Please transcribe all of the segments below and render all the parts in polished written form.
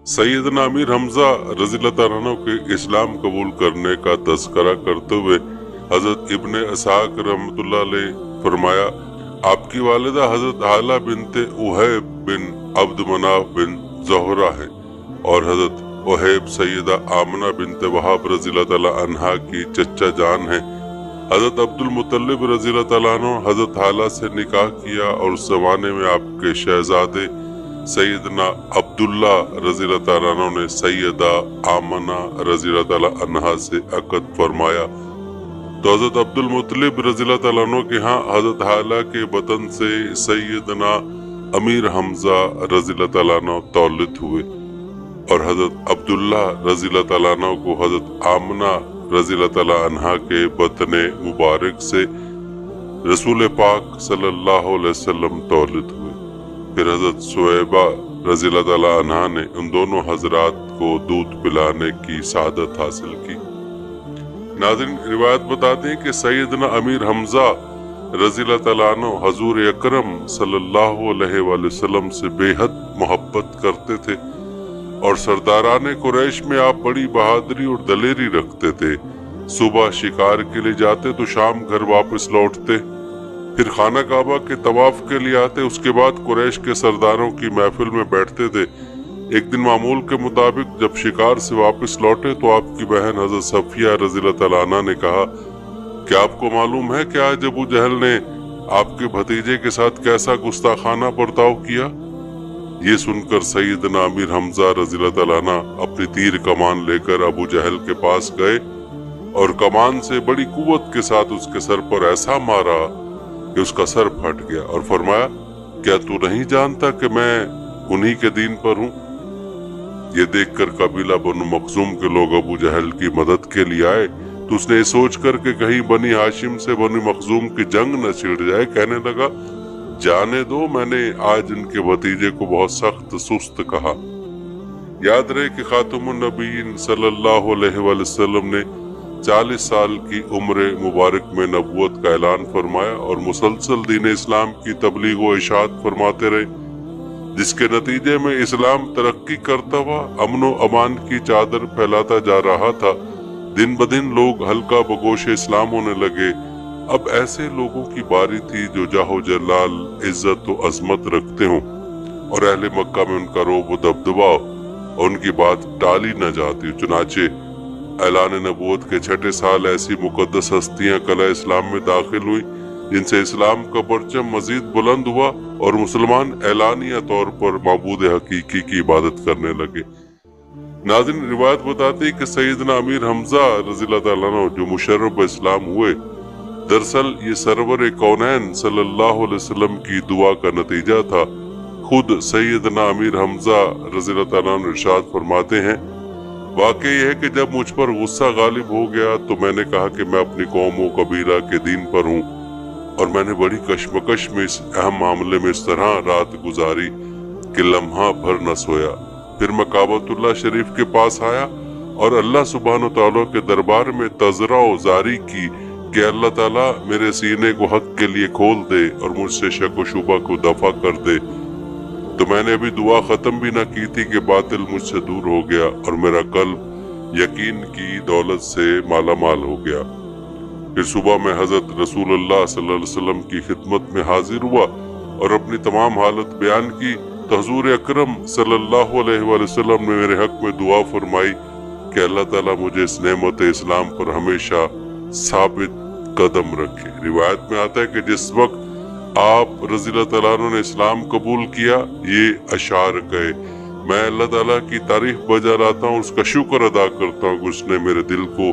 सैयदना अमीर हमजा रज़ी अल्लाह तआला अन्हु के इस्लाम कबूल करने का तज़किरा करते हुए हजरत इब्ने इसहाक रहमतुल्लाह अलैह फरमाया, आपकी वालिदा हजरत हाला बिनते उहैब बिन अब्द मनाफ बिन ज़ोहरा है और हजरत उहैब सैयदा आमना बिनते वहाब रज़ी अल्लाह तआला अन्हा की चच्चा जान है। हजरत अब्दुल मुत्तलिब रज़ी अल्लाह तआला अन्हु हजरत हाला से निकाह किया और उस जमाने में आपके शहजादे सैयदना अब्दुल्ला रज़ी अल्लाह तआला अन्हु ने सैयदा आमना रज़ी अल्लाह तआला अन्हा से अक़द फरमाया। तो हजरत अब्दुल मुत्तलिब रज़ी अल्लाह तआला अन्हु के यहाँ हजरत हाला के वतन से सैयदना अमीर हमजा रज़ी अल्लाह तआला अन्हु तौलिद हुए और हजरत अब्दुल्ला रज़ी अल्लाह तआला अन्हु को हजरत आमना रज़ी अल्लाह तआला अन्हा के वतन मुबारक से रसूल पाक सल्लल्लाहु अलैहि वसल्लम तौलिद हुए। फिर हजरत सुहैबा रज़ी अल्लाह तआला अन्हा ने उन दोनों हजरात को दूध पिलाने की सादत हासिल की। नाज़रीन, रिवायत बताते हैं कि सैयदना अमीर हमजा रज़ी अल्लाह तआला अन्हु हजूर अकरम सल्लल्लाहु अलैहि वसल्लम से बेहद मोहब्बत करते थे और सरदाराने कुरैश में आप बड़ी बहादुरी और दलेरी रखते थे। सुबह शिकार के लिए जाते तो शाम घर वापस लौटते, फिर खाना काबा के तवाफ के लिए आते। उसके बाद कुरैश के सरदारों की महफिल में बैठते थे। एक दिन मामूल के मुताबिक जब शिकार से वापस लौटे तो आपकी बहन हजरत सफिया रज़ी अल्लाह तआला अन्हा ने कहा, क्या आपको मालूम है कि आज अबू जहल ने आपके भतीजे के साथ कैसा गुस्ताखाना बर्ताव किया? ये सुनकर सैयदना अमीर हमजा रज़ी अल्लाह तआला अन्हा अपनी तीर कमान लेकर अबू जहल के पास गए और कमान से बड़ी कुव्वत के साथ उसके सर पर ऐसा मारा कि उसका सर फट गया और फरमाया, क्या तू नहीं जानता कि मैं उन्हीं के दीन पर हूँ? ये देखकर कबीला बनु मखजूम के लोग अबू जहल की मदद के लिए आए तो उसने सोच कर के कहीं बनी हाशिम से बनु मखजूम की जंग न छिड़ जाए, कहने लगा, जाने दो, मैंने आज इनके भतीजे को बहुत सख्त सुस्त कहा। याद रहे कि खातमुन नबीयीन सल्लल्लाहु अलैहि वसल्लम ने 40 साल की उम्र मुबारक में नबूवत का ऐलान फरमाया और मुसलसल दीन इस्लाम की तबलीग व इशाअत फरमाते रहे, जिसके नतीजे में इस्लाम तरक्की करता हुआ अमन व अमान की चादर फैलाता जा रहा था। दिन ब दिन लोग हल्का बगोश इस्लाम होने लगे। अब ऐसे लोगों की बारी थी जो जाहो जलाल, इज्जत व अजमत रखते हों और अहले मक्का में उनका रोब व दबदबा और उनकी बात टाली न जाती। चुनाचे ऐलान नबूवत के 6ठे साल ऐसी मुकद्दस हस्तियां कला इस्लाम में दाखिल हुई जिनसे इस्लाम का परचम मजीद बुलंद हुआ और मुसलमान ऐलानिया तौर पर माबूद हकीकी की इबादत करने लगे। नाज़रीन, रिवायत बताती है कि सैयदना अमीर हमजा रज़ी अल्लाह तआला अन्हु जो मुशर्रफ इस्लाम हुए, दरअसल ये सरवर कौनैन सल्लल्लाहु अलैहि वसल्लम की दुआ का नतीजा था। खुद सैयदना अमीर हमजा रज़ी अल्लाह तआला अन्हु इरशाद फरमाते हैं, वाकई यह है कि जब मुझ पर गुस्सा गालिब हो गया तो मैंने कहा कि मैं अपनी कौम व कबीला के दीन पर हूँ और मैंने बड़ी कशमकश में इस अहम मामले में इस तरह रात गुजारी कि लम्हा भर न सोया। फिर मैं काबतुल्लाह शरीफ के पास आया और अल्लाह सुब्हानो तआला के दरबार में तज़रा जारी की कि अल्लाह ताला मेरे सीने को हक के लिए खोल दे और मुझसे शक व शुबा को दफा कर दे। तो मैंने अभी दुआ खत्म भी ना की थी कि बातिल मुझसे दूर हो गया और मेरा कल्ब यकीन की दौलत से माला माल हो गया। फिर सुबह में हजरत रसूलुल्लाह सल्लल्लाहु अलैहि वसल्लम की खिदमत में हाजिर हुआ और अपनी तमाम हालत बयान की तो हुजूर अकरम सल्लल्लाहु अलैहि वसल्लम ने मेरे हक में दुआ फरमाई कि अल्लाह ताला मुझे इस नेमत इस्लाम पर हमेशा साबित कदम रखे। रिवायत में आता है कि जिस वक्त आप रज़ी अल्लाह तआला अन्हु ने इस्लाम कबूल किया, ये अशार गए, मैं अल्लाह ताला की तारीफ बजा लाता हूँ, उसका शुक्र अदा करता हूँ कि उसने मेरे दिल को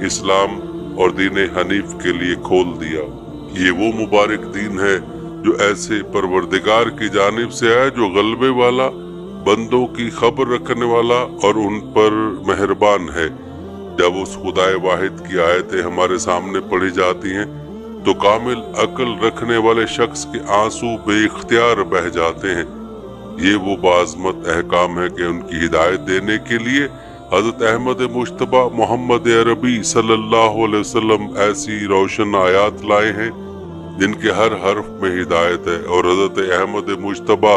इस्लाम और दीन हनीफ के लिए खोल दिया। ये वो मुबारक दीन है जो ऐसे परवरदिगार की जानिब से आया जो गलबे वाला, बंदों की खबर रखने वाला और उन पर मेहरबान है। जब उस खुदाए वाहिद की आयतें हमारे सामने पढ़ी जाती हैं तो कामिल अक्ल रखने वाले शख्स के आंसू बेइख्तियार बह जाते हैं। ये वो बाज़मत अहकाम है कि उनकी हिदायत देने के लिए हजरत अहमद मुश्तबा मोहम्मद अरबी सल्लल्लाहु अलैहि वसल्लम ऐसी रोशन आयात लाए हैं जिनके हर हर्फ में हिदायत है और हजरत अहमद मुश्तबा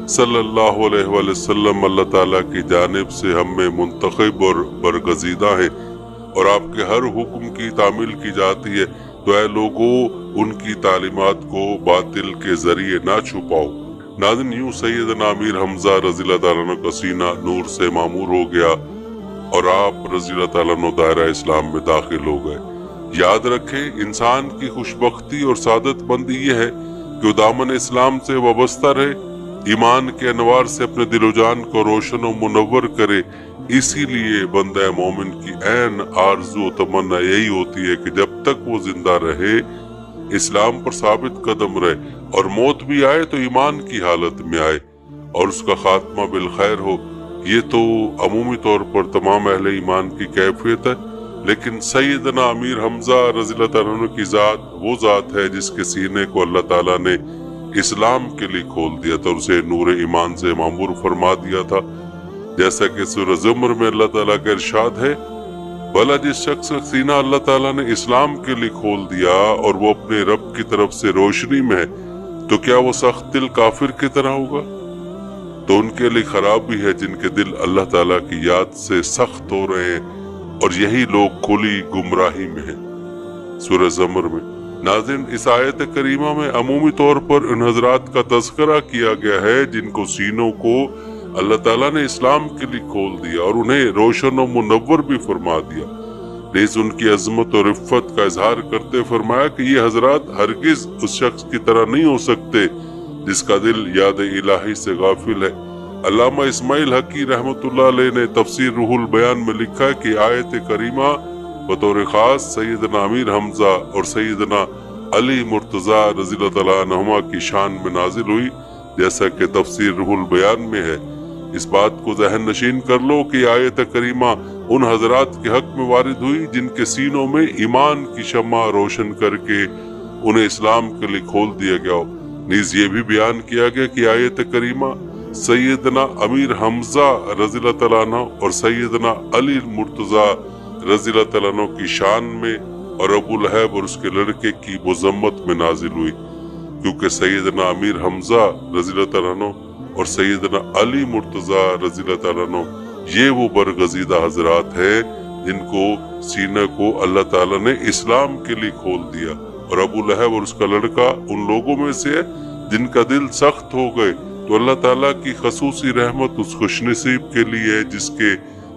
صلی اللہ علیہ وسلم اللہ تعالیٰ کی جانب سے ہم میں منتخب اور برگزیدہ ہیں اور آپ کے ہر حکم کی تعمیل کی جاتی ہے، تو اے لوگو ان کی تعلیمات کو باطل کے ذریعے نہ چھپاؤ۔ ناظرین، یوں سیدنا امیر حمزہ رضی اللہ تعالیٰ عنہ کا سینہ نور سے معمور ہو گیا اور آپ رضی اللہ تعالیٰ عنہ دائرہ اسلام میں داخل ہو گئے۔ یاد رکھیں، انسان کی خوشبختی اور سعادت مندی یہ ہے کہ وہ دامن اسلام سے وابستہ رہے، ایمان کے انوار سے اپنے دل و جان کو روشن و منور کرے۔ اسی لیے بندہ مومن کی عین آرزو و تمنا یہی ہوتی ہے کہ جب تک وہ زندہ رہے اسلام پر ثابت قدم رہے، اور موت بھی آئے تو ایمان کی حالت میں آئے اور اس کا خاتمہ بالخیر ہو۔ یہ تو عمومی طور پر تمام اہل ایمان کی کیفیت ہے، لیکن سیدنا امیر حمزہ رضی اللہ تعالیٰ عنہ کی ذات وہ ذات ہے جس کے سینے کو اللہ تعالیٰ نے اسلام کے لیے کھول دیا تھا اور اسے نور ایمان سے معمور فرما دیا تھا، جیسا کہ سورہ زمر میں اللہ تعالیٰ کا ارشاد ہے، بھلا جس شخص کا سینہ اللہ تعالیٰ نے اسلام کے لیے کھول دیا اور وہ اپنے رب کی طرف سے روشنی میں ہے، تو کیا وہ سخت دل کافر کی طرح ہوگا؟ تو ان کے لیے خرابی ہے جن کے دل اللہ تعالیٰ کی یاد سے سخت ہو رہے ہیں، اور یہی لوگ کھلی گمراہی میں ہیں۔ سورہ زمر میں ناظرین، اس آیت کریمہ میں عمومی طور پر ان حضرات کا تذکرہ کیا گیا ہے جن کو سینوں کو اللہ تعالیٰ نے اسلام کے لیے کھول دیا اور انہیں روشن و منور بھی فرما دیا۔ نیز ان کی عظمت اور عفت کا اظہار کرتے فرمایا کہ یہ حضرات ہرگز اس شخص کی طرح نہیں ہو سکتے جس کا دل یاد الہی سے غافل ہے۔ علامہ اسماعیل حقی رحمت اللہ علیہ نے تفسیر روح البیان میں لکھا کہ آیت کریمہ بطور خاص سیدنا امیر حمزہ اور سیدنا علی مرتضیٰ رضی اللہ تعالیٰ عنہما کی شان میں نازل ہوئی، جیسا کہ تفسیر روح البیان میں ہے۔ اس بات کو ذہن نشین کر لو کہ آیت کریمہ ان حضرات کے حق میں وارد ہوئی جن کے سینوں میں ایمان کی شمع روشن کر کے انہیں اسلام کے لیے کھول دیا گیا ہو۔ نیز یہ بھی بیان کیا گیا کہ آیت کریمہ سیدنا امیر حمزہ رضی اللہ تعالیٰ عنہ اور سیدنا علی مرتضیٰ رضی اللہ تعالیٰ عنہ کی شان میں اور ابو لہب اور اس کے لڑکے کی مذمت میں نازل ہوئی، کیونکہ سیدنا امیر حمزہ رضی اللہ تعالیٰ عنہ اور سیدنا علی مرتضیٰ رضی اللہ تعالیٰ عنہ یہ وہ برگزیدہ حضرات ہیں جن کو سینہ کو اللہ تعالیٰ نے اسلام کے لیے کھول دیا، اور ابو لہب اور اس کا لڑکا ان لوگوں میں سے ہے جن کا دل سخت ہو گئے، تو اللہ تعالیٰ کی خصوصی رحمت اس خوش نصیب کے لیے ہے جس کے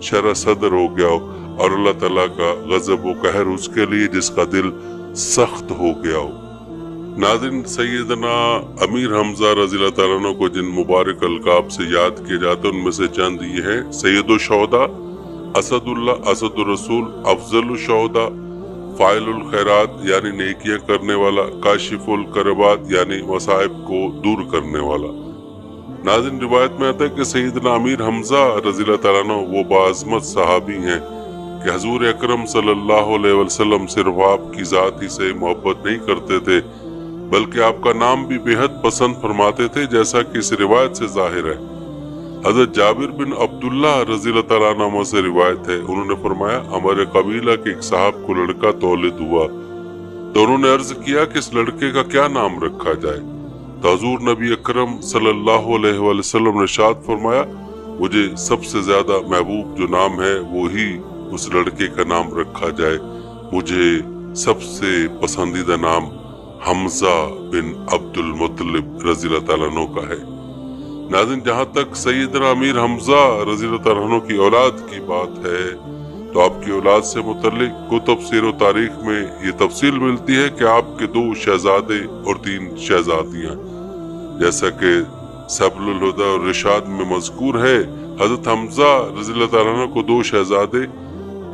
شرح صدر ہو گیا ہو، اور اللہ تعالیٰ کا غضب و قہر اس کے لیے جس کا دل سخت ہو گیا ہو۔ ناظرین، سیدنا امیر حمزہ رضی اللہ تعالیٰ عنہ کو جن مبارک القاب سے یاد کیے جاتے ہیں ان میں سے چند یہ ہیں: سید الشہداء، اسد اللہ، اسد الرسول، افضل الشہداء، فاعل الخیرات یعنی نیکیاں کرنے والا، کاشف الکربات یعنی مصائب کو دور کرنے والا۔ ناظرین، روایت میں آتا ہے کہ سیدنا امیر حمزہ رضی اللہ تعالیٰ عنہ وہ باعظمت صحابی ہیں کہ حضور اکرم صلی اللہ علیہ وسلم صرف آپ کی ذات ہی سے محبت نہیں کرتے تھے بلکہ آپ کا نام بھی بے حد پسند فرماتے تھے، جیسا کہ اس روایت سے ظاہر ہے۔ حضرت جابر بن عبداللہ رضی اللہ تعالیٰ عنہ سے روایت ہے، انہوں نے فرمایا ہمارے قبیلہ کے ایک صاحب کو لڑکا تولد ہوا تو انہوں نے عرض کیا کہ اس لڑکے کا کیا نام رکھا جائے، تو حضور نبی اکرم صلی اللہ علیہ وسلم نے ارشاد فرمایا مجھے سب سے زیادہ محبوب جو نام ہے وہی اس لڑکے کا نام رکھا جائے، مجھے سب سے پسندیدہ نام حمزہ بن عبد المطلب رضی اللہ تعالیٰ عنہ کا ہے۔ ناظرین، جہاں تک سیدنا امیر حمزہ رضی اللہ تعالیٰ عنہ کی اولاد کی بات ہے تو آپ کی اولاد سے متعلق کتب سیر و تاریخ میں یہ تفصیل ملتی ہے کہ آپ کے 2 شہزادے اور 3 شہزادیاں، جیسا کہ سبل الہدی اور رشاد میں مذکور ہے۔ حضرت حمزہ رضی اللہ تعالیٰ عنہ کو 2 شہزادے،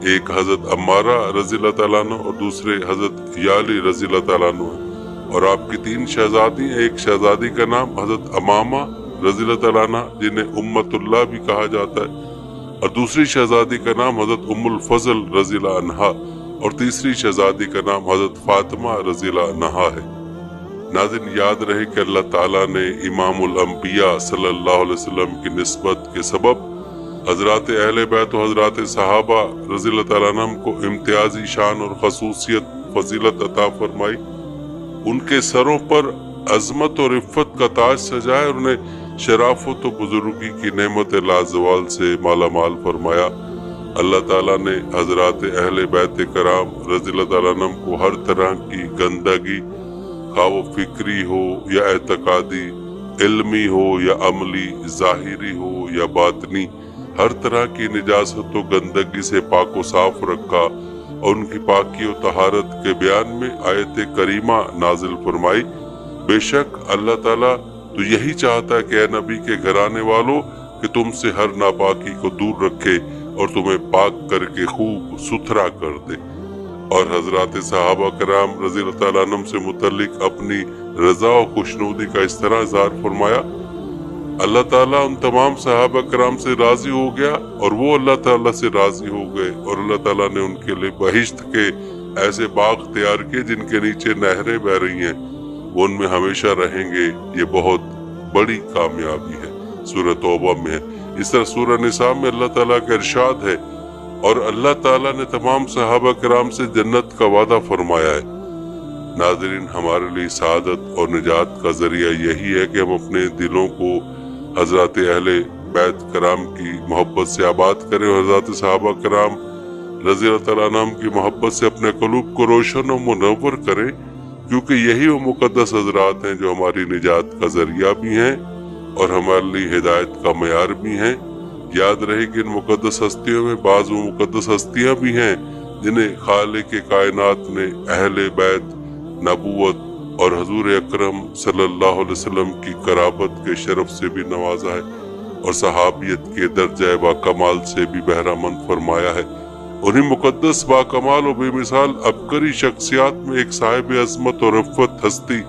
ایک حضرت عمارہ رضی اللہ تعالیٰ عنہ اور دوسرے حضرت یالی رضی اللہ تعالیٰ عنہ، اور آپ کی 3 شہزادی، ایک شہزادی کا نام حضرت امامہ رضی اللہ تعالیٰ عنہ جنہیں امت اللہ بھی کہا جاتا ہے، اور دوسری شہزادی کا نام حضرت ام الفضل رضی اللہ عنہا، اور تیسری شہزادی کا نام حضرت فاطمہ رضی اللہ عنہا ہے۔ ناظرین، یاد رہے کہ اللہ تعالیٰ نے امام الانبیاء صلی اللہ علیہ وسلم کی نسبت کے سبب حضرات اہل بیت و حضرات صحابہ رضی اللہ تعالیٰ عنہ کو امتیازی شان اور خصوصیت فضیلت عطا فرمائی، ان کے سروں پر عظمت اور عفت کا تاج سجائے اور انہیں शराफत व बुजुर्गी की नेमत लाजवाल से माला माल फरमाया। अल्लाह ताला ने हजरात अहले बैत कराम रज़ियल्लाहु ताला अन्हुम को हर तरह की गंदगी, खा वो फिक्री हो या एतकादी, इल्मी हो या अमली, ज़ाहिरी हो या बातनी, हर तरह की निजासत व गंदगी से पाक व साफ रखा और उनकी पाकी और तहारत के बयान में आयत करीमा नाजिल फरमाई। बेशक अल्लाह ताला तो यही चाहता है कि ए नबी के घराने वालों कि तुमसे हर नापाकी को दूर रखे और तुम्हें पाक करके खूब सुथरा कर दे। और हजरात सहाबा कराम रज़ियल्लाहु ताला अन्हुम से मुतल्लिक अपनी रजा और खुशनुदी का इस तरह इज़हार फरमाया, अल्लाह ताला उन तमाम सहाबा कराम से राजी हो गया और वो अल्लाह ताला से राजी हो गए और अल्लाह ताला ने उनके लिए बहिश्त के ऐसे बाग तैयार किए जिनके नीचे नहरें बह रही हैं, वो उनमें हमेशा रहेंगे। ये बहुत बड़ी कामयाबी है, सूरह तौबा में है। इस तरह सूरह निसा में अल्लाह ताला का इरशाद है और अल्लाह ताला ने तमाम सहाबा कराम से जन्नत का वादा फरमाया है। नाज़रीन, हमारे लिए सादत और निजात का जरिया यही है कि हम अपने दिलों को हजरत अहले बैत कराम की मोहब्बत से आबाद करें और हजरत सहाबा कराम रज़ियल्लाहु ताला अन्हुम की मोहब्बत से अपने क़ुलूब को रोशन और मुनव्वर करें, क्योंकि यही वो मुक़द्दस हज़रात हैं जो हमारी निजात का जरिया भी हैं और हमारे लिए हिदायत का मयार भी हैं। याद रहे कि इन मुक़द्दस हस्तियों में बाज़ वो मुक़द्दस हस्तियाँ भी हैं जिन्हें खालिक के कायनात ने अहले बैत, नबूवत और हजूर अकरम सल्लल्लाहु अलैहि वसल्लम की कराबत के शरफ से भी नवाजा है और सहाबियत के दर्जा बाकमाल से भी बहरामंद फरमाया है। उन्हीं मुक़द्दस बाकमाल और बेमिसाल अबकरी शख्सियात में एक साहिब अज़मत और रफ़्फ़त हस्ती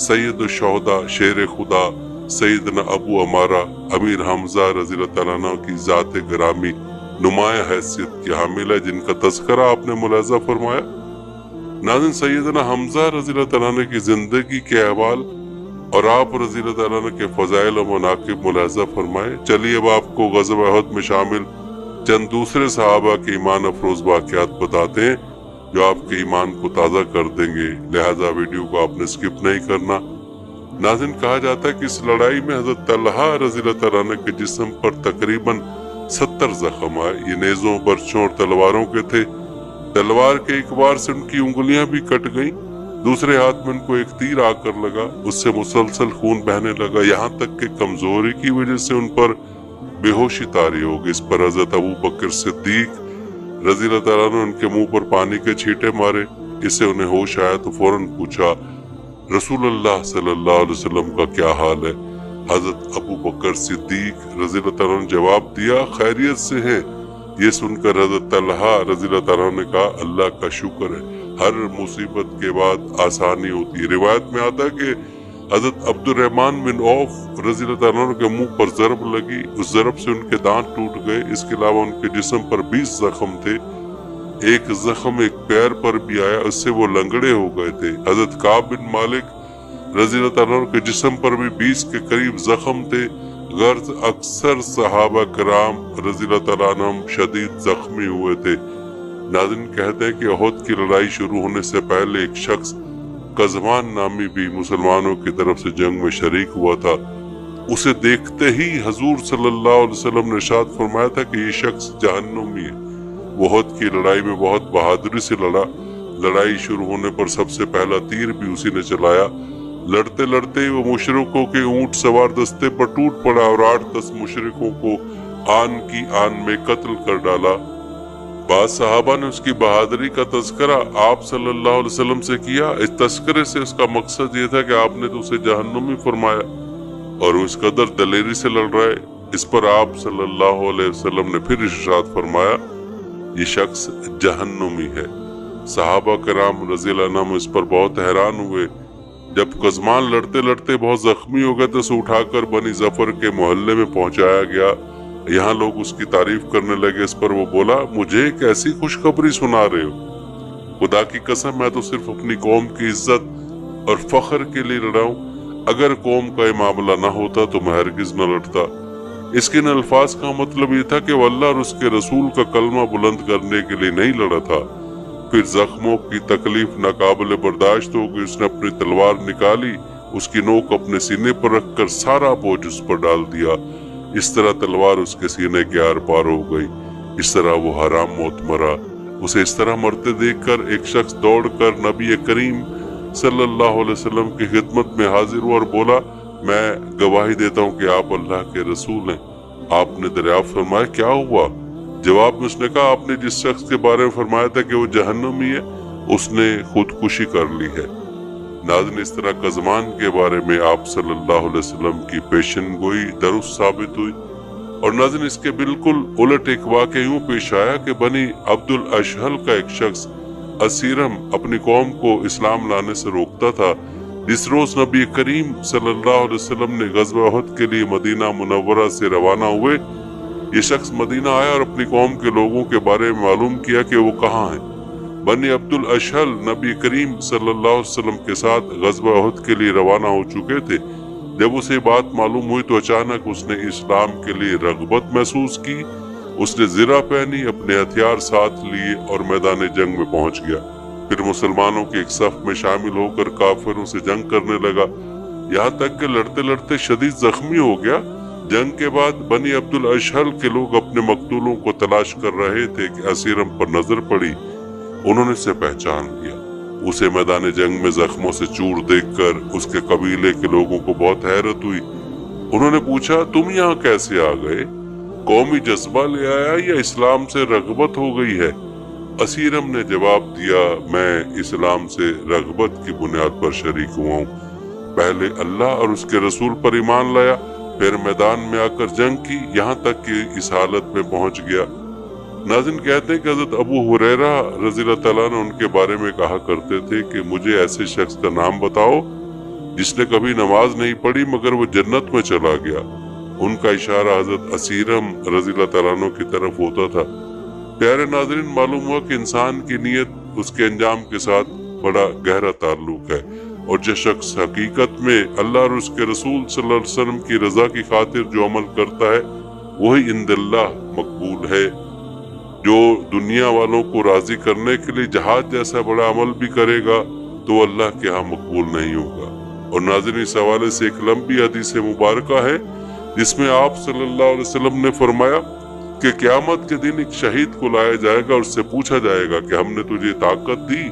सैयद शुहदा शेर खुदा सैयदना अबू अमारा अमीर हमजा रज़ियल्लाहु ताला अन्हु की ज़ात गिरामी नुमाया हैसियत की हामिल है, जिनका तज़किरा आपने मुलाज़ा फरमाया। नाज़रीन, सैयदना हमजा रज़ियल्लाहु ताला अन्हु की जिंदगी के अहवाल और आप रज़ियल्लाहु ताला अन्हु के फ़ज़ाइल और मनाक़िब मुलाज़ा फरमाए। चलिए अब आपको ग़ज़वा उहद में शामिल चंद दूसरे सहाबा के ईमान अफरोज वाक़यात बताते हैं जो आपके ईमान को ताज़ा कर देंगे, लिहाजा वीडियो को आपने स्किप नहीं करना। नाज़रीन, कहा जाता है कि इस लड़ाई में हज़रत तलहा रज़ियल्लाहु ताला अन्हु के जिस्म पर तकरीबन 70 जख्म आए। ये नेज़ों, बर्छों और तलवारों के थे। तलवार के एक बार से उनकी उंगलियां भी कट गईं, दूसरे हाथ में उनको एक तीर आकर लगा, उससे मुसलसल खून बहने लगा, यहाँ तक कि कमजोरी की वजह से उन पर बेहोशी तारी हो गई। इस पर हज़रत अबू बकर सिद्दीक रज़ियल्लाहु ताला अन्हु उनके मुंह पर पानी के छींटे मारे। इससे उन्हें होश आया तो फौरन पूछा, रसूलुल्लाह सल्लल्लाहु अलैहि वसल्लम का क्या हाल है? हज़रत अबू बकर सिद्दीक रज़ियल्लाहु ताला अन्हु ने जवाब दिया, खैरियत से है। ये सुनकर हज़रत तलहा रज़ियल्लाहु ताला अन्हु ने कहा, अल्लाह का शुक्र है, हर मुसीबत के बाद आसानी होती है। रिवायत में आता है कि हज़रत अब्दुर्रहमान बिन औफ रज़ियल्लाहु ताला अन्हु के मुंह पर ज़रब लगी, उस ज़रब से उनके दांत टूट गए। इसके अलावा उनके जिस्म पर 20 जख्म थे, एक जख्म एक पैर पर भी आया, उससे वो लंगड़े हो गए थे। हज़रत काब बिन मालिक रज़ियल्लाहु ताला अन्हु के जिस्म पर भी 20 के करीब जख्म थे। गर्ज अक्सर सहाबा कराम रज़ियल्लाहु ताला अन्हुम शदीद जख्मी हुए थे। नाज़रीन, कहते हैं कि उहद की लड़ाई शुरू होने से पहले एक शख्स कज़वान नामी भी मुसलमानों की तरफ से जंग में शरीक हुआ था। उसे देखते ही हजूर सल्लल्लाहु अलैहि वसल्लम ने इरशाद फरमाया था कि ये शख्स जहन्नुमी है। वो उहद की लड़ाई में बहुत बहादुरी से लड़ा। लड़ाई शुरू होने पर सबसे पहला तीर भी उसी ने चलाया। लड़ते लड़ते वो मुशरिकों के ऊंट सवार दस्ते पर टूट पड़ा और 8-10 मुशरिकों को आन की आन में कत्ल कर डाला। बाद सहाबा ने उसकी बहादुरी का तज़किरा आप सल्लल्लाहु अलैहि वसल्लम से किया। इस तज़किरे से उसका मकसद ये था कि आपने तो उसे जहन्नुमी फरमाया और वो इस कदर दलेरी से लड़ रहा है। इस पर आप सल्लल्लाहु अलैहि वसल्लम ने फिर इरशाद फरमाया, ये शख्स जहन्नुमी है। सहाबा कराम रज़ियल्लाहु अन्हुम इस पर बहुत हैरान हुए। जब कज़मान लड़ते लड़ते बहुत जख्मी हो गए तो उसे उठाकर बनी जफर के मोहल्ले में पहुंचाया गया। यहाँ लोग उसकी तारीफ करने लगे। इस पर वो बोला, मुझे एक ऐसी खुशखबरी सुना रहे हो? खुदा की कसम, मैं तो सिर्फ अपनी कौम की इज्जत और फख्र के लिए लड़ा हूँ। अगर कौम का ये मामला ना होता तो मैं हरगिज न लड़ता। इसके इन अल्फाज का मतलब ये था कि वो अल्लाह और उसके रसूल का कलमा बुलंद करने के लिए नहीं लड़ा था। फिर जख्मों की तकलीफ नाकाबिल बर्दाश्त हो गई। उसने अपनी तलवार निकाली اس کی نوک اپنے سینے پر رکھ کر سارا بوجھ اس پر ڈال دیا۔ اس طرح تلوار اس کے سینے کے آر پار ہو گئی۔ اس طرح وہ حرام موت مرا۔ اسے اس طرح مرتے دیکھ کر ایک شخص دوڑ کر نبی کریم صلی اللہ علیہ وسلم کی خدمت میں حاضر ہوا اور بولا، میں گواہی دیتا ہوں کہ آپ اللہ کے رسول ہیں۔ آپ نے دریافت فرمایا، کیا ہوا؟ جواب میں اس نے کہا، آپ نے جس شخص کے بارے میں فرمایا تھا کہ وہ جہنمی ہے، اس نے خودکشی کر لی ہے۔ ناظرین، اس طرح قزمان کے بارے میں آپ صلی اللہ علیہ وسلم کی پیشن گوئی درست ثابت ہوئی۔ اور ناظرین، اس کے بالکل الٹ ایک واقعہ یوں پیش آیا کہ بنی عبد الاشہل کا ایک شخص اسیرم اپنی قوم کو اسلام لانے سے روکتا تھا۔ جس روز نبی کریم صلی اللہ علیہ وسلم نے غزوہ احد کے لیے مدینہ منورہ سے روانہ ہوئے، یہ شخص مدینہ آیا اور اپنی قوم کے لوگوں کے بارے میں معلوم کیا کہ وہ کہاں ہیں۔ بنی عبد الاشہل نبی کریم صلی اللہ علیہ وسلم کے ساتھ غزوہ احد کے لیے روانہ ہو چکے تھے۔ جب اسے بات معلوم ہوئی تو اچانک اس نے اسلام کے لیے رغبت محسوس کی۔ اس نے زرہ پہنی، اپنے ہتھیار ساتھ لیے اور میدان جنگ میں پہنچ گیا۔ پھر مسلمانوں کے ایک صف میں شامل ہو کر کافروں سے جنگ کرنے لگا، یہاں تک کہ لڑتے لڑتے شدید زخمی ہو گیا۔ جنگ کے بعد بنی عبد الاشہل کے لوگ اپنے مقتولوں کو تلاش کر رہے تھے کہ اسیرم پر نظر پڑی۔ انہوں نے اسے پہچان لیا۔ اسے میدان جنگ میں زخموں سے چور دیکھ کر اس کے قبیلے کے لوگوں کو بہت حیرت ہوئی۔ انہوں نے پوچھا، تم یہاں کیسے آ گئے؟ قومی جذبہ لے آیا یا اسلام سے رغبت ہو گئی ہے؟ اسیرم نے جواب دیا، میں اسلام سے رغبت کی بنیاد پر شریک ہوا ہوں۔ پہلے اللہ اور اس کے رسول پر ایمان لایا، پھر میدان میں آ کر جنگ کی، یہاں تک کہ اس حالت میں پہنچ گیا۔ ناظرین، کہتے ہیں کہ حضرت ابو ہریرہ رضی اللہ تعالیٰ عنہ ان کے بارے میں کہا کرتے تھے کہ مجھے ایسے شخص کا نام بتاؤ جس نے کبھی نماز نہیں پڑھی مگر وہ جنت میں چلا گیا۔ ان کا اشارہ حضرت اسیرم رضی اللہ تعالیٰ عنہ کی طرف ہوتا تھا۔ پیارے ناظرین، معلوم ہوا کہ انسان کی نیت اس کے انجام کے ساتھ بڑا گہرا تعلق ہے، اور جو شخص حقیقت میں اللہ اور اس کے رسول صلی اللہ علیہ وسلم کی رضا کی خاطر جو عمل کرتا ہے وہی عند اللہ مقبول ہے۔ جو دنیا والوں کو راضی کرنے کے لیے جہاد جیسا بڑا عمل بھی کرے گا تو اللہ کے ہاں مقبول نہیں ہوگا۔ اور ناظرین، اس حوالے سے ایک لمبی حدیث مبارکہ ہے جس میں آپ صلی اللہ علیہ وسلم نے فرمایا کہ قیامت کے دن ایک شہید کو لایا جائے گا اور اس سے پوچھا جائے گا کہ ہم نے تجھے طاقت دی،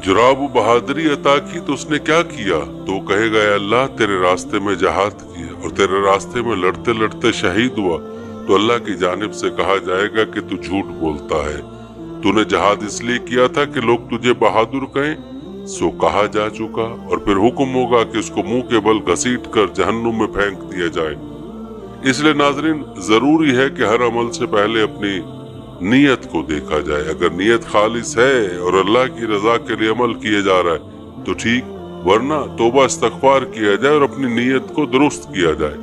جراب و بہادری عطا کی تو اس نے کیا کیا؟ تو کہے گا، اے اللہ، تیرے راستے میں جہاد کیا اور تیرے راستے میں لڑتے لڑتے شہید ہوا۔ تو اللہ کی جانب سے کہا جائے گا کہ تو جھوٹ بولتا ہے، تو نے جہاد اس لیے کیا تھا کہ لوگ تجھے بہادر کہیں، سو کہا جا چکا۔ اور پھر حکم ہوگا کہ اس کو منہ کے بل گھسیٹ کر جہنم میں پھینک دیا جائے۔ اس لیے ناظرین، ضروری ہے کہ ہر عمل سے پہلے اپنی نیت کو دیکھا جائے۔ اگر نیت خالص ہے اور اللہ کی رضا کے لیے عمل کیا جا رہا ہے تو ٹھیک، ورنہ توبہ استغفار کیا جائے اور اپنی نیت کو درست کیا جائے۔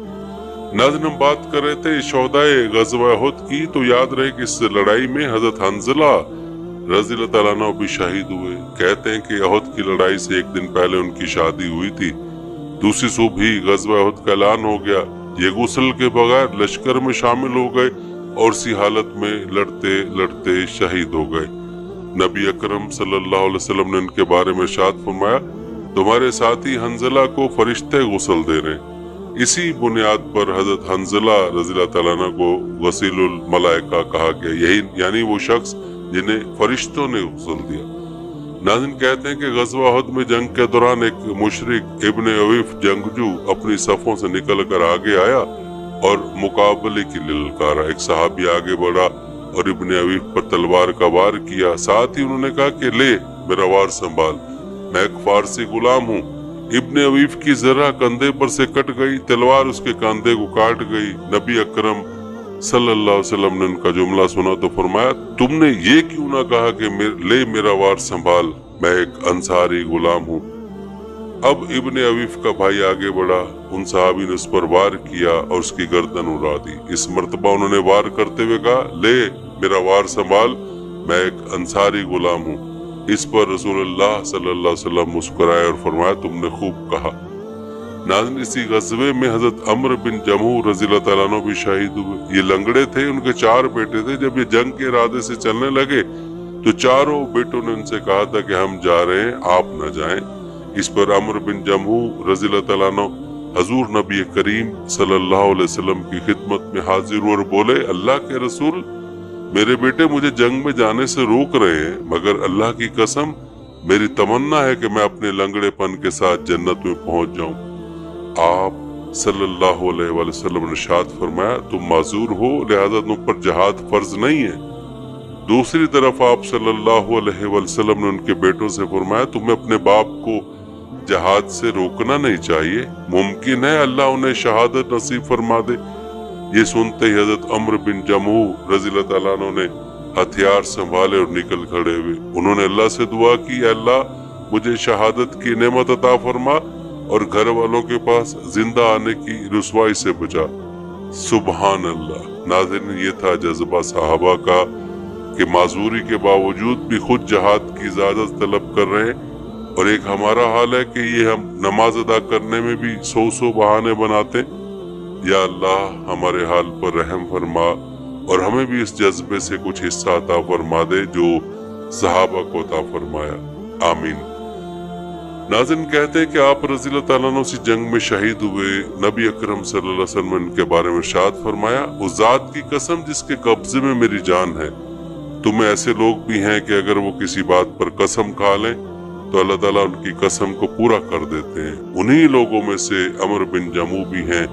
ناظرین، ہم بات کر رہے تھے شہدائے غزوہ احد کی، تو یاد رہے کہ اس لڑائی میں حضرت حنظلہ رضی اللہ تعالیٰ عنہ بھی شہید ہوئے۔ کہتے ہیں کہ احد کی لڑائی سے ایک دن پہلے ان کی شادی ہوئی تھی۔ دوسری صبح ہی غزوہ احد کا اعلان ہو گیا۔ یہ غسل کے بغیر لشکر میں شامل ہو گئے اور اسی حالت میں لڑتے لڑتے شہید ہو گئے۔ نبی اکرم صلی اللہ علیہ وسلم نے ان کے بارے میں ارشاد فرمایا، تمہارے ساتھی حنظلہ کو فرشتے غسل دے رہے ہیں۔ اسی بنیاد پر حضرت حنظلہ رضی اللہ تعالیٰ عنہ کو غسیل الملائکہ کہا گیا، یہی یعنی وہ شخص جنہیں فرشتوں نے غسل دیا۔ ناظرین، کہتے ہیں کہ غزوہ احد میں جنگ کے دوران ایک مشرک ابن عویف جنگجو اپنی صفوں سے نکل کر آگے آیا اور مقابلے کی للکارا۔ ایک صحابی آگے بڑھا اور ابن عویف پر تلوار کا وار کیا، ساتھ ہی انہوں نے کہا کہ لے میرا وار سنبھال، میں ایک فارسی غلام ہوں۔ ابن عویف کی ذرہ کندھے پر سے کٹ گئی، تلوار اس کے کاندھے کو کاٹ گئی۔ نبی اکرم صلی اللہ علیہ وسلم نے ان کا جملہ سنا تو فرمایا، تم نے یہ کیوں نہ کہا کہ لے میرا وار سنبھال، میں ایک انصاری غلام ہوں۔ اب ابن عویف کا بھائی آگے بڑھا، ان صحابی نے اس پر وار کیا اور اس کی گردن اڑا دی۔ اس مرتبہ انہوں نے وار کرتے ہوئے کہا، لے میرا وار سنبھال، میں ایک انصاری غلام ہوں۔ اس پر رسول اللہ صلی اللہ علیہ وسلم مسکرائے اور فرمایا، تم نے خوب کہا۔ ناظرین، اسی غزوے میں حضرت عمرو بن جموح رضی اللہ تعالیٰ عنہ بھی شہید ہوئے۔ یہ لنگڑے تھے، ان کے 4 بیٹے تھے۔ جب یہ جنگ کے ارادے سے چلنے لگے تو چاروں بیٹوں نے ان سے کہا تھا کہ ہم جا رہے ہیں، آپ نہ جائیں۔ اس پر عمر بن جموح رضی اللہ تعالیٰ عنہ حضور نبی کریم صلی اللہ علیہ وسلم کی خدمت میں حاضر ہوئے اور بولے، اللہ کے رسول، میرے بیٹے مجھے جنگ میں جانے سے روک رہے ہیں، مگر اللہ کی قسم میری تمنا ہے کہ میں اپنے لنگڑے پن کے ساتھ جنت میں پہنچ جاؤں۔ آپ صلی اللہ علیہ وآلہ وسلم نے ارشاد فرمایا، تم معذور ہو لہذا تم پر جہاد فرض نہیں ہے۔ دوسری طرف آپ صلی اللہ علیہ وآلہ وسلم نے ان کے بیٹوں سے فرمایا، تمہیں اپنے باپ کو جہاد سے روکنا نہیں چاہیے، ممکن ہے اللہ انہیں شہادت نصیب فرما دے۔ یہ سنتے ہی حضرت عمر بن جموح رضی اللہ تعالیٰ عنہ نے ہتھیار سنبھالے اور نکل کھڑے ہوئے۔ انہوں نے اللہ سے دعا کی، اے اللہ مجھے شہادت کی نعمت عطا فرما اور گھر والوں کے پاس زندہ آنے کی رسوائی سے بچا۔ سبحان اللہ۔ ناظرین، یہ تھا جذبہ صحابہ کا کہ معذوری کے باوجود بھی خود جہاد کی اجازت طلب کر رہے ہیں، اور ایک ہمارا حال ہے کہ یہ ہم نماز ادا کرنے میں بھی سو بہانے بناتے ہیں۔ یا اللہ ہمارے حال پر رحم فرما اور ہمیں بھی اس جذبے سے کچھ حصہ عطا فرما دے جو صحابہ کو عطا فرمایا، آمین۔ ناظرین، کہتے ہیں کہ آپ رضی اللہ تعالیٰ عنہ اسی جنگ میں شہید ہوئے۔ نبی اکرم صلی اللہ علیہ وسلم نے ان کے بارے میں ارشاد فرمایا، اس ذات کی قسم جس کے قبضے میں میری جان ہے، تمہیں ایسے لوگ بھی ہیں کہ اگر وہ کسی بات پر قسم کھا لیں تو اللہ تعالیٰ ان کی قسم کو پورا کر دیتے ہیں۔ انہی لوگوں میں سے عمر بن جموح بھی ہیں،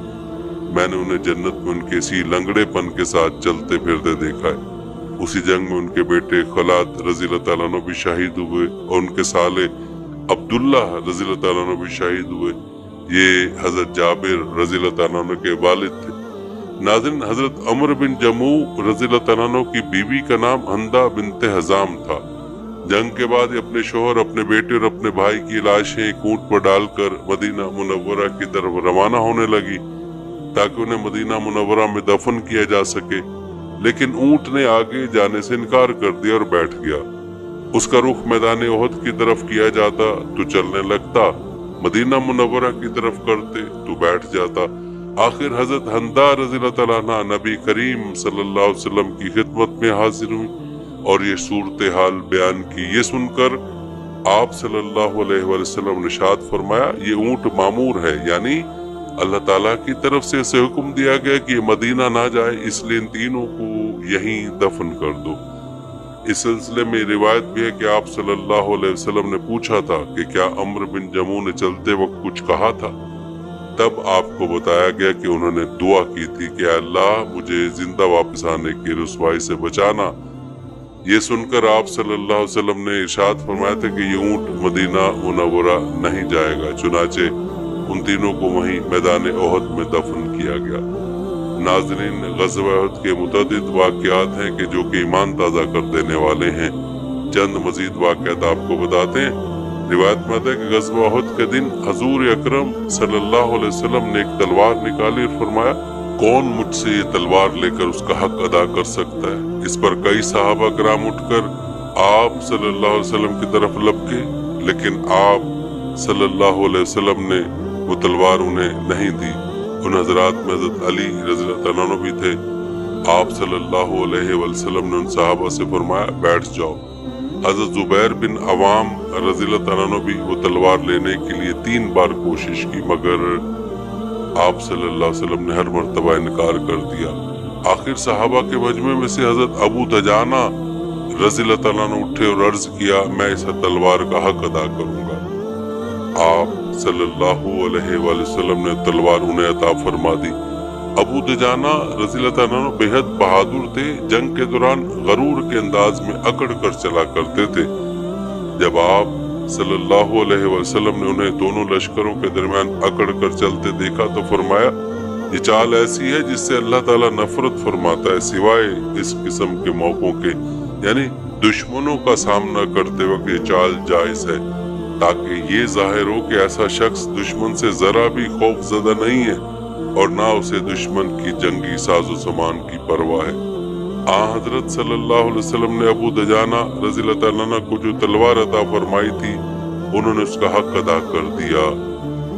میں نے انہیں جنت میں ان کے اسی لنگڑے پن کے ساتھ چلتے پھرتے دیکھا ہے۔ اسی جنگ میں ان کے بیٹے خلاد رضی اللہ تعالیٰ عنہ بھی شہید ہوئے اور ان کے سالے عبداللہ رضی اللہ تعالیٰ عنہ بھی شہید ہوئے۔ یہ حضرت جابر رضی اللہ تعالیٰ عنہ کے والد تھے۔ ناظرین، حضرت عمر بن جموح رضی اللہ تعالیٰ عنہ کی بیوی کا نام ہندہ بنت حزام تھا۔ جنگ کے بعد اپنے شوہر، اپنے بیٹے اور اپنے بھائی کی لاشیں ایک اونٹ پر ڈال کر مدینہ منورہ کی طرف روانہ ہونے لگی تاکہ انہیں مدینہ منورہ میں دفن کیا جا سکے، لیکن اونٹ نے آگے جانے سے انکار کر دیا اور بیٹھ گیا۔ اس کا رخ میدان احد کی طرف کیا جاتا تو چلنے لگتا، مدینہ منورہ کی طرف کرتے تو بیٹھ جاتا۔ آخر حضرت ہندہ رضی اللہ تعالیٰ عنہ نبی کریم صلی اللہ علیہ وسلم کی خدمت میں حاضر ہوئی اور یہ صورتحال بیان کی۔ یہ سن کر آپ صلی اللہ علیہ وآلہ وسلم نے ارشاد فرمایا، یہ اونٹ معمور ہے، یعنی اللہ تعالیٰ کی طرف سے اسے حکم دیا گیا کہ یہ مدینہ نہ جائے، اس لیے ان تینوں کو یہیں دفن کر دو۔ اس سلسلے میں روایت بھی ہے کہ آپ صلی اللہ علیہ وسلم نے پوچھا تھا کہ کیا عمر بن جموح نے چلتے وقت کچھ کہا تھا؟ تب آپ کو بتایا گیا کہ انہوں نے دعا کی تھی کہ اے اللہ مجھے زندہ واپس آنے کی رسوائی سے بچانا۔ یہ سن کر آپ صلی اللہ علیہ وسلم نے ارشاد فرمایا تھا کہ یہ اونٹ مدینہ منورہ نہیں جائے گا، چنانچہ ان تینوں کو وہیں میدان احد میں دفن کیا گیا۔ ناظرین، غزوہ احد کے متعدد واقعات ہیں کہ جو کہ ایمان تازہ کر دینے والے ہیں۔ چند مزید واقعات آپ کو بتاتے ہیں۔ روایت میں آتا ہے کہ غزوہ احد کے دن حضور اکرم صلی اللہ علیہ وسلم نے ایک تلوار نکالی اور فرمایا، کون مجھ سے یہ تلوار لے کر اس کا حق ادا کر سکتا ہے؟ اس پر کئی صحابہ کرام اٹھ کر آپ صلی اللہ علیہ وسلم کی طرف لپکے، لیکن آپ صلی اللہ علیہ وسلم نے وہ تلوار انہیں نہیں دی۔ ان حضرات میں حضرت علی رضی اللہ عنہ بھی تھے۔ آپ صلی اللہ علیہ وسلم نے ان صحابہ سے فرمایا، بیٹھ جاؤ۔ حضرت زبیر بن عوام رضی اللہ عنہ بھی وہ تلوار لینے کے لیے 3 بار کوشش کی، مگر آپ صلی اللہ علیہ وسلم نے ہر مرتبہ انکار کر دیا۔ آخر صحابہ کے مجمع میں سے حضرت ابو دجانہ رضی اللہ عنہ اٹھے اور عرض کیا، میں اس تلوار کا حق ادا کروں گا۔ آپ صلی اللہ علیہ وآلہ وسلم نے تلوار انہیں عطا فرما دی۔ ابو دجانہ رضی اللہ عنہ بے حد بہادر تھے، جنگ کے دوران غرور کے انداز میں اکڑ کر چلا کرتے تھے۔ جب آپ صلی اللہ علیہ وسلم نے انہیں دونوں لشکروں کے درمیان اکڑ کر چلتے دیکھا تو فرمایا، یہ چال ایسی ہے جس سے اللہ تعالیٰ نفرت فرماتا ہے، سوائے اس قسم کے موقعوں کے، یعنی دشمنوں کا سامنا کرتے وقت یہ چال جائز ہے، تاکہ یہ ظاہر ہو کہ ایسا شخص دشمن سے ذرا بھی خوف زدہ نہیں ہے اور نہ اسے دشمن کی جنگی ساز و سامان کی پرواہ ہے۔ حضرت صلی اللہ علیہ وسلم نے ابو دجانہ رضی اللہ عنہ کو جو تلوار عطا فرمائی تھی، انہوں نے اس کا حق ادا کر دیا۔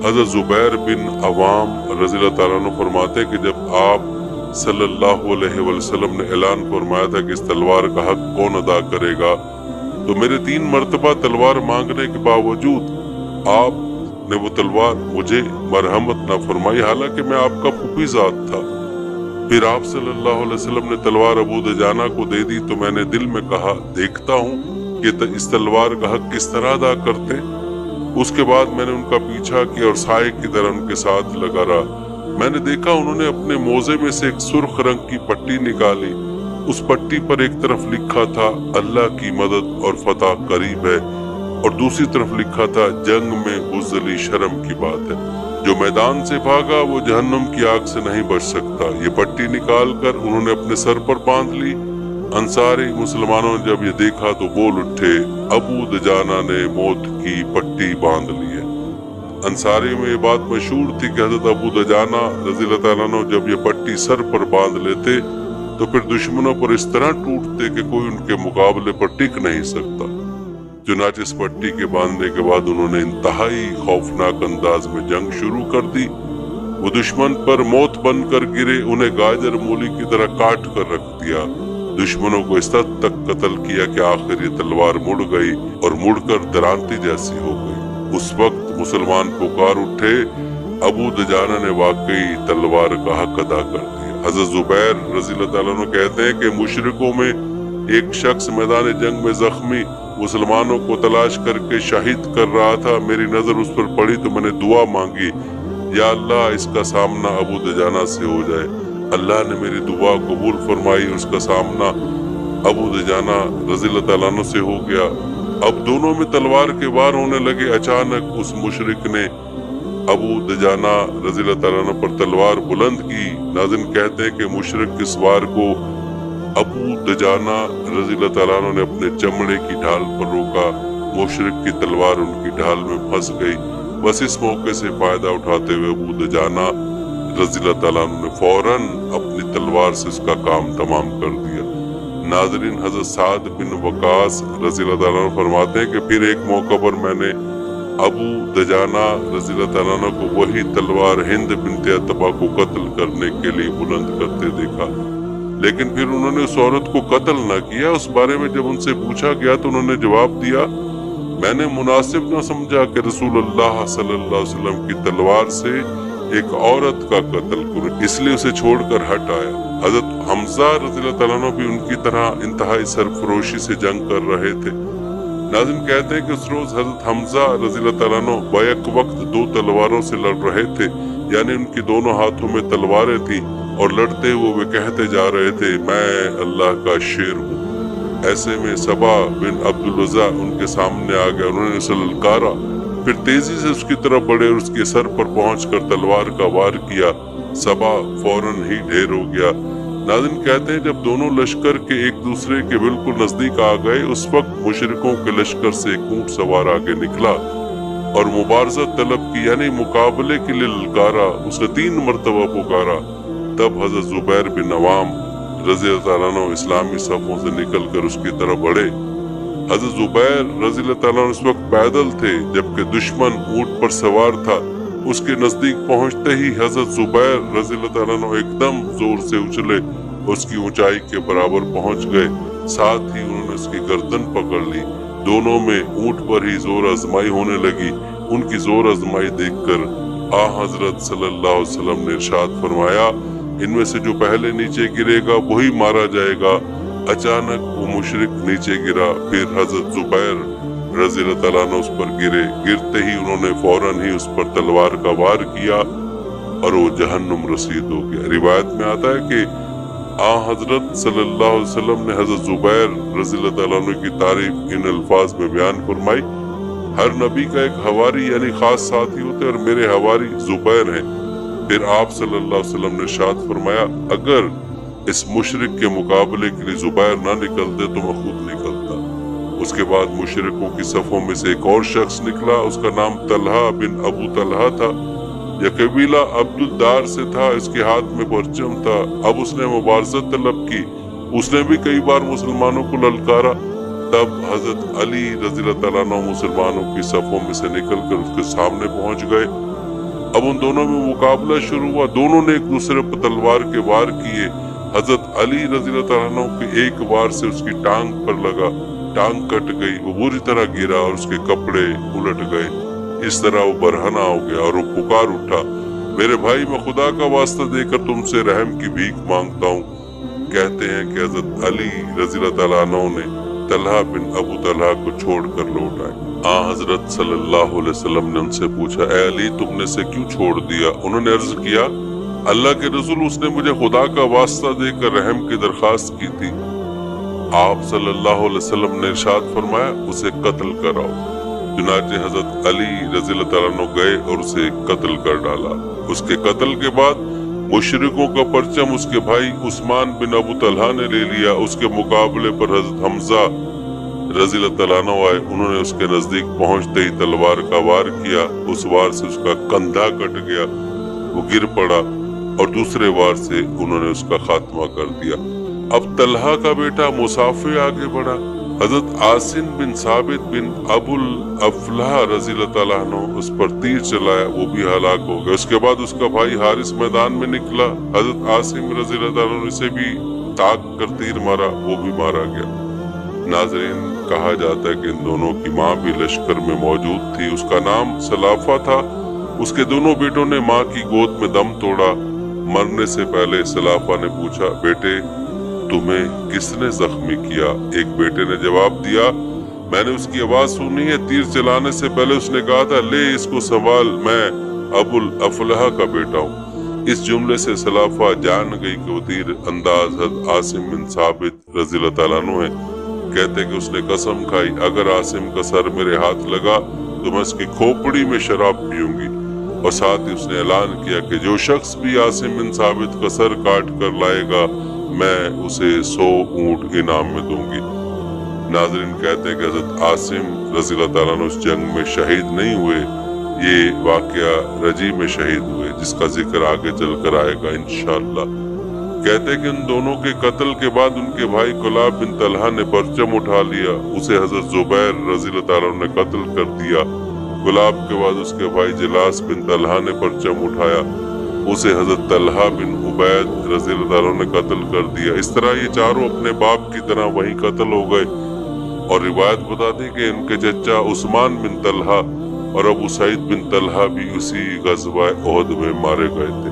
حضرت زبیر بن عوام رضی اللہ عنہ فرماتے کہ جب آپ صلی اللہ علیہ وسلم نے اعلان فرمایا تھا کہ اس تلوار کا حق کون ادا کرے گا، تو میرے 3 مرتبہ تلوار مانگنے کے باوجود आप ने वो तलवार मुझे मरहमत ना फरमाई, हालांकि मैं आपका फूफीजाद था। फिर आप सल्लल्लाहु अलैहि वसल्लम ने तलवार अबू दुजाना को दे दी तो मैंने दिल में कहा, देखता हूँ कि इस तलवार का हक किस तरह अदा करते। उसके बाद मैंने उनका पीछा किया और साए की तरह उनके साथ लगा रहा। मैंने देखा उन्होंने अपने मोजे में से एक सुर्ख रंग की पट्टी निकाली। उस पट्टी पर एक तरफ लिखा था अल्लाह की मदद और फतह करीब है, और दूसरी तरफ लिखा था जंग में बुज़्दिली शर्म की बात है, जो मैदान से भागा वो जहन्नुम की आग से नहीं बच सकता। ये पट्टी निकाल कर उन्होंने अपने सर पर बांध ली। अंसारी मुसलमानों ने जब ये देखा तो बोल उठे, अबू दुजाना ने मौत की पट्टी बांध ली है। अंसारी में ये बात मशहूर थी कि हजरत अबू दुजाना रज़ियल्लाहु ताला अन्हु जब ये पट्टी सर पर बांध लेते तो फिर दुश्मनों पर इस तरह टूटते कि कोई उनके मुकाबले पर टिक नहीं सकता। चुनांचे इस पट्टी के बांधने के बाद उन्होंने इंतहाई खौफनाक अंदाज में जंग शुरू कर दी। वो दुश्मन पर मौत बनकर गिरे, उन्हें गाजर मूली की तरह काट कर रख दिया। दुश्मनों को इस हद तक कत्ल किया कि आखिर ये तलवार मुड़ गई और मुड़कर दरांती जैसी हो गई। उस वक्त मुसलमान पुकार उठे, अबू दुजाना ने वाकई तलवार का हक अदा कर दिया। हजरत जुबैर रज़ियल्लाहु ताला अन्हु कहते हैं कि मुशरिकों में एक शख्स मैदान जंग में जख्मी मुसलमानों को तलाश करके शहीद कर रहा था। मेरी नजर उस पर पड़ी तो मैंने दुआ मांगी, या अल्लाह इसका सामना अबू दुजाना से हो जाए। अल्लाह ने मेरी दुआ कबूल फरमाई, उसका सामना अबू दुजाना रज़ियल्लाहु ताला अन्हु से हो गया। अब दोनों में तलवार के वार होने लगे। अचानक उस मुशरिक ने अबू दुजाना रज़ियल्लाहु ताला अन्हु पर तलवार बुलंद की। नाज़िम कहते हैं कि मुशरिक इस वार को अबू दुजाना रज़ियल्लाहु ताला अन्हु ने अपने चमड़े की ढाल पर रोका। मुशरिक की तलवार उनकी ढाल में फंस गई। बस इस मौके से फायदा उठाते हुए अबू दुजाना रज़ियल्लाहु ताला अन्हु ने फौरन अपनी तलवार से उसका काम तमाम कर दिया। नाज़रीन, हज़रत साद बिन वकास रज़ियल्लाहु ताला अन्हु फरमाते हैं कि फिर एक मौका पर मैंने अबू दुजाना रज़ियल्लाहु ताला अन्हु को वही तलवार हिंद बिन्त अतबा को कत्ल करने के लिए बुलंद करते देखा, लेकिन फिर उन्होंने उस औरत को कत्ल न किया। उस बारे में जब उनसे पूछा गया तो उन्होंने जवाब दिया, मैंने मुनासिब न समझा कि रसूलुल्लाह सल्लल्लाहु अलैहि वसल्लम की तलवार से एक औरत का कत्ल करूं, इसलिए उसे छोड़कर हट आया। हजरत हमजा रज़ियल्लाहु ताला अन्हु भी उनकी तरह इंतहाई सरफरोशी से जंग कर रहे थे। नाज़िम कहते हैं कि उस रोज हजरत हमजा रज़ियल्लाहु ताला अन्हु बैक वक्त दो तलवारों से लड़ रहे थे, यानी उनकी दोनों हाथों में तलवारें थी और लड़ते हुए वे कहते जा रहे थे, मैं अल्लाह का शेर हूँ। ऐसे में सबा बिन अब्दुल उज़्ज़ा उनके सामने आ गया। उन्होंने उसे ललकारा, फिर तेजी से उसकी तरफ बढ़े और उसके सर पर पहुंचकर तलवार का वार किया। सबा फौरन ही ढेर हो गया। नाज़िम कहते हैं जब दोनों लश्कर के एक दूसरे के बिल्कुल नजदीक आ गए, उस वक्त मुशरिकों के लश्कर से एक ऊंट सवार आगे निकला और मुबारज़त तलब की, यानी मुकाबले के लिए ललकारा। उसने 3 मरतबा पुकारा। तब हजरत जुबैर बिन अवाम रज़ियल्लाहु ताला अन्हु इस्लामी सफों से निकलकर उसकी तरफ बढ़े। हजरत जुबैर रज़ियल्लाहु ताला अन्हु उस वक्त पैदल थे, जबकि दुश्मन ऊंट पर सवार था। उसके नजदीक पहुंचते ही हजरत जुबैर रज़ियल्लाहु ताला अन्हु एकदम जोर से उछले, उसकी ऊंचाई के बराबर पहुंच गए। साथ ही उन्होंने उसकी गर्दन पकड़ ली। दोनों में ऊंट पर ही जोर आजमाई होने लगी। उनकी जोर आजमाई देखकर आ हजरत सल्लल्लाहु अलैहि वसल्लम ने इरशाद फरमाया, इनमें से जो पहले नीचे गिरेगा वही मारा जाएगा। अचानक वो मुशरिक नीचे गिरा। फिर हजरत जुबैर रज़ियल्लाहु ताला अन्हु उस पर गिरे। गिरते ही उन्होंने फौरन ही उस पर तलवार का वार किया और वो जहन्नुम रसीद हो गया। रिवायत में आता है कि आ हजरत सल्लल्लाहु अलैहि वसल्लम ने हजरत जुबैर रज़ियल्लाहु ताला अन्हु की तारीफ इन अल्फाज में बयान फरमाई, हर नबी का एक हवारी यानी खास साथी होते और मेरे हवारी जुबैर हैं। फिर आप सल्लल्लाहु अलैहि वसल्लम ने इरशाद फरमाया, अगर इस मुशरिक के मुकाबले के लिए जुबैर ना निकलते तो मैं खुद निकलता। उसके बाद मुशरिकों की सफों में से एक और शख्स निकला। उसका नाम तलहा बिन अबू तलहा था। यह कबीला अब्दुल्दार से था। इसके हाथ में परचम था। अब उसने मुबारज़त तलब की। उसने भी कई बार मुसलमानों को ललकारा। तब हजरत अली रज़ियल्लाहु ताला अन्हु मुसलमानों की सफों में से निकलकर उसके सामने पहुंच गए। अब उन दोनों में मुकाबला शुरू हुआ। दोनों ने एक दूसरे पर तलवार के वार किए। हजरत अली रज़ियल्लाहु ताला अन्हु के एक वार से उसकी टांग पर लगा। टांग कट गई। वो बुरी तरह गिरा और उसके कपड़े उलट गए। इस तरह वो बरहना हो गया और वो पुकार उठा, मेरे भाई मैं खुदा का वास्ता देकर तुमसे रहम की भीख मांगता हूँ। कहते हैं कि हजरत अली रज़ियल्लाहु तआला अन्हु ने तलहा बिन अबू तलहा को छोड़कर लौट आए। हजरत सल्लल्लाहु अलैहि वसल्लम ने उनसे पूछा, ए अली तुमने से क्यों छोड़ दिया? उन्होंने अर्ज किया, अल्लाह के रसूल उसने मुझे खुदा का वास्ता देकर रहम की दरखास्त की थी। आप सल्लल्लाहु अलैहि वसल्लम ने इरशाद फरमाया, उसे कत्ल कराओ। चुनाचे हजरत अली रज़ियल्लाहु तआला अन्हु गए और उसे कत्ल कर डाला। उसके कत्ल के बाद मुशरिकों का परचम उसके भाई उस्मान बिन अबू तलहा ने ले लिया। उसके मुकाबले पर हजरत हमजा रज़ियल्लाहु तआला अन्हु आए। उन्होंने उसके नजदीक पहुंचते ही तलवार का वार किया। उस वार से उसका कंधा कट गया, वो गिर पड़ा और दूसरे वार से उन्होंने उसका खात्मा कर दिया। अब तलहा का बेटा मुसाफिर आगे बढ़ा। हजरत आसिम बिन साबित बिन अबुल अफलाह रज़ियल्लाहु तआला अन्हु उस पर तीर चलाया, वो भी हलाक हो गया। उसके बाद उसका भाई हारिस मैदान में निकला। हजरत आसिम रज़ियल्लाहु तआला अन्हु ने भी ताक कर तीर मारा, वो भी मारा गया। नाज़रीन, कहा जाता है कि इन दोनों की माँ भी लश्कर में मौजूद थी। उसका नाम सलाफा था। उसके दोनों बेटों ने माँ की गोद में दम तोड़ा। मरने से पहले सलाफा ने पूछा, बेटे तुम्हें किसने जख्मी किया? एक बेटे ने जवाब दिया, मैंने उसकी आवाज सुनी है। तीर चलाने से पहले उसने कहा था, ले इसको संभाल, मैं अबुल अफलाह का बेटा हूँ। इस जुमले से सलाफा जान गई कि वो तीर अंदाज हज़रत आसिम बिन साबित रज़ियल्लाहु तआला अन्हु है। कहते कि उसने कसम खाई, अगर आसिम का सर मेरे हाथ लगा तो मैं उसकी खोपड़ी में शराब पीऊंगी। और साथ ही उसने ऐलान किया कि जो शख्स भी आसिम बिन साबित का सर काट कर लाएगा मैं उसे 100 ऊंट इनाम में दूंगी। नाज़रीन, कहते हैं कि हज़रत आसिम रज़ियल्लाहु तआला अन्हु उस जंग में शहीद नहीं हुए, ये वाक़या रजी में शहीद हुए, जिसका जिक्र आगे चलकर आएगा इंशाअल्लाह। कहते हैं कि उन दोनों के कत्ल के बाद उनके भाई कुलाब बिन तलहा ने परचम उठा लिया। उसे हज़रत जुबैर रज़ियल्लाहु तआला अन्हु ने कत्ल कर दिया। गुलाब के बाद उसके भाई जिलास बिन तलहा ने परचम उठाया। उसे हजरत तलहा बिन उबैद रज़ियल्लाहु तआला अन्हु ने कत्ल कर दिया। इस तरह ये चारों अपने बाप की तरह वहीं कत्ल हो गए। और रिवायत बताती है कि उनके चचा उस्मान बिन तलहा और अबू सईद बिन तलहा भी उसी गज़वा ओहद में मारे गए थे।